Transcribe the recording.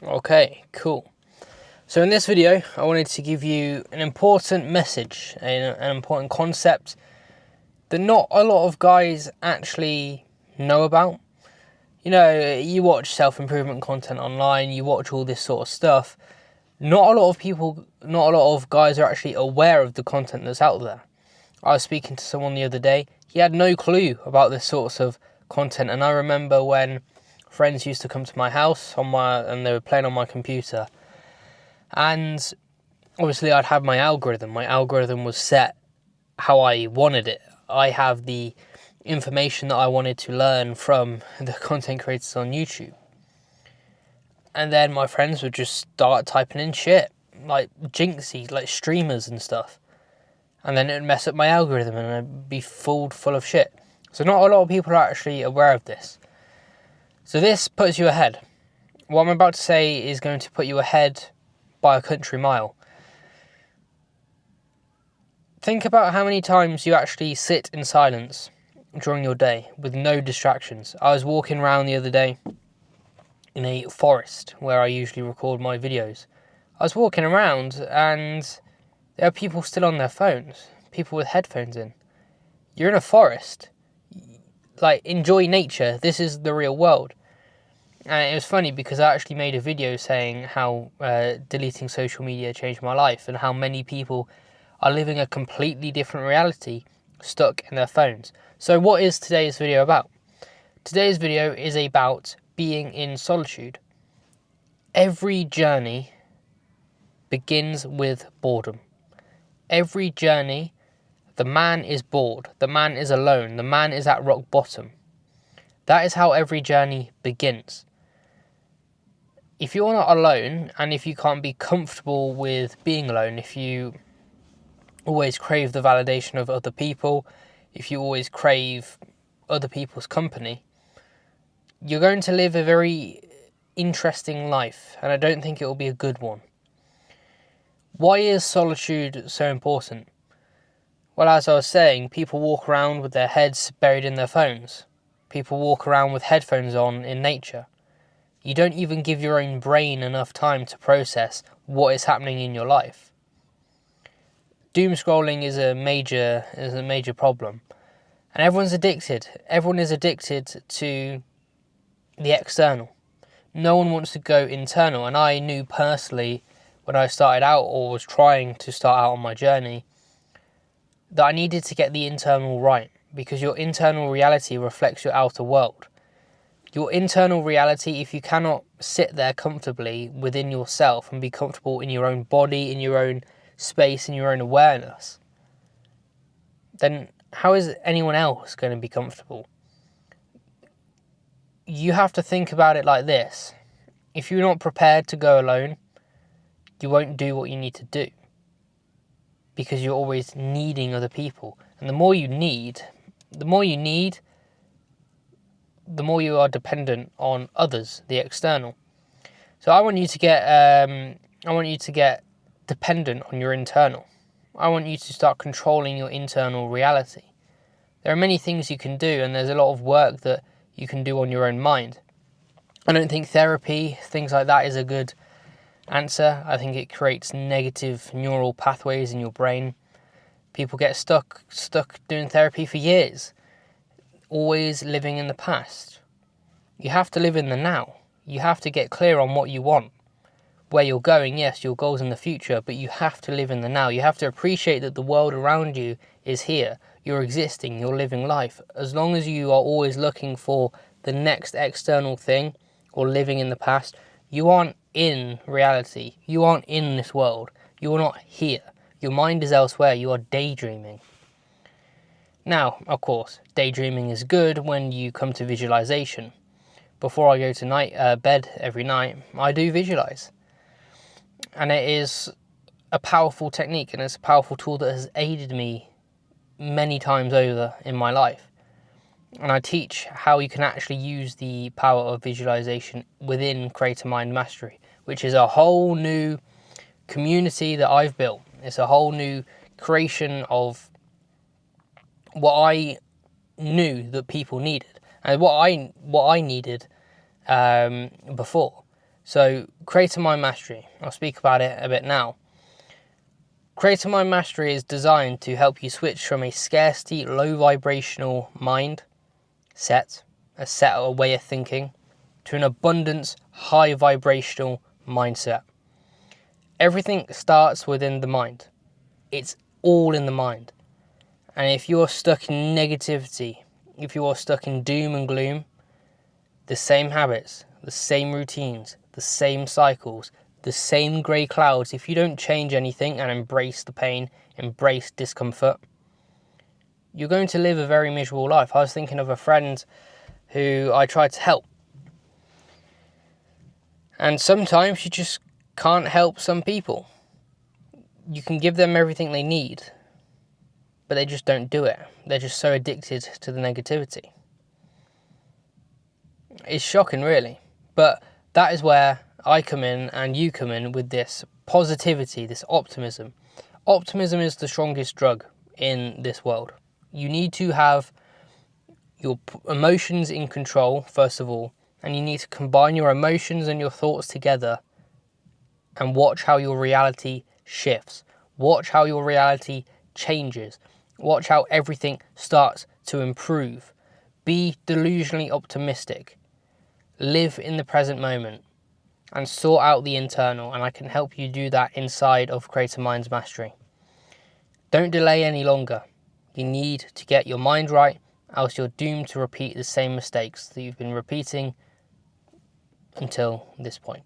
Okay, cool. So in this video, I wanted to give you an important message, an important concept that not a lot of guys actually know about. You know, you watch self-improvement content online, you watch all this sort of stuff. Not a lot of guys are actually aware of the content that's out there. I was speaking to someone the other day, he had no clue about this sorts of content, and I remember when friends used to come to my house and they were playing on my computer, and obviously I'd have my algorithm. My algorithm was set how I wanted it. I have the information that I wanted to learn from the content creators on YouTube. And then my friends would just start typing in shit, like jinxie, like streamers and stuff. And then it'd mess up my algorithm and I'd be full of shit. So not a lot of people are actually aware of this. So this puts you ahead. What I'm about to say is going to put you ahead by a country mile. Think about how many times you actually sit in silence during your day with no distractions. I was walking around the other day in a forest where I usually record my videos. I was walking around and there are people still on their phones, people with headphones in. You're in a forest. Like, enjoy nature. This is the real world. And it was funny because I actually made a video saying how deleting social media changed my life and how many people are living a completely different reality stuck in their phones. So what is today's video about? Today's video is about being in solitude. Every journey begins with boredom. Every journey, the man is bored, the man is alone, the man is at rock bottom. That is how every journey begins. If you're not alone, and if you can't be comfortable with being alone, if you always crave the validation of other people, if you always crave other people's company, you're going to live a very interesting life, and I don't think it will be a good one. Why is solitude so important? Well, as I was saying, people walk around with their heads buried in their phones. People walk around with headphones on in nature. You don't even give your own brain enough time to process what is happening in your life. Doom scrolling is a major problem. And everyone's addicted. Everyone is addicted to the external. No one wants to go internal. And I knew personally when I started out or was trying to start out on my journey that I needed to get the internal right, because your internal reality reflects your outer world. Your internal reality, if you cannot sit there comfortably within yourself and be comfortable in your own body, in your own space, in your own awareness, then how is anyone else going to be comfortable? You have to think about it like this. If you're not prepared to go alone, you won't do what you need to do, because you're always needing other people. And the more you need, the more you are dependent on others, the external. So I want you to get dependent on your internal. I want you to start controlling your internal reality. There are many things you can do, and there's a lot of work that you can do on your own mind. I don't think therapy, things like that, is a good answer. I think it creates negative neural pathways in your brain. People get stuck doing therapy for years, always living in the past. You have to live in the now. You have to get clear on what you want, where you're going, yes, your goals in the future, but you have to live in the now. You have to appreciate that the world around you is here. You're existing, you're living life. As long as you are always looking for the next external thing or living in the past, you aren't in reality. You aren't in this world. You're not here. Your mind is elsewhere. You are daydreaming. Now, of course, daydreaming is good when you come to visualization. Before I go to bed every night, I do visualize. And it is a powerful technique, and it's a powerful tool that has aided me many times over in my life. And I teach how you can actually use the power of visualization within Creator Mind Mastery, which is a whole new community that I've built. It's a whole new creation of what I knew that people needed and what I needed before. So, Creator Mind Mastery, I'll speak about it a bit now. Creator Mind Mastery is designed to help you switch from a scarcity, low vibrational mind set, a way of thinking, to an abundance, high vibrational mindset. Everything starts within the mind. It's all in the mind. And if you're stuck in negativity, if you're stuck in doom and gloom, the same habits, the same routines, the same cycles, the same grey clouds, if you don't change anything and embrace the pain, embrace discomfort, you're going to live a very miserable life. I was thinking of a friend who I tried to help. And sometimes you just can't help some people. You can give them everything they need, but they just don't do it. They're just so addicted to the negativity. It's shocking, really. But that is where I come in and you come in with this positivity, this optimism. Optimism is the strongest drug in this world. You need to have your emotions in control, first of all, and you need to combine your emotions and your thoughts together and watch how your reality shifts. Watch how your reality changes. Watch how everything starts to improve. Be delusionally optimistic. Live in the present moment and sort out the internal, and I can help you do that inside of Creator Mind Mastery. Don't delay any longer. You need to get your mind right, else you're doomed to repeat the same mistakes that you've been repeating until this point.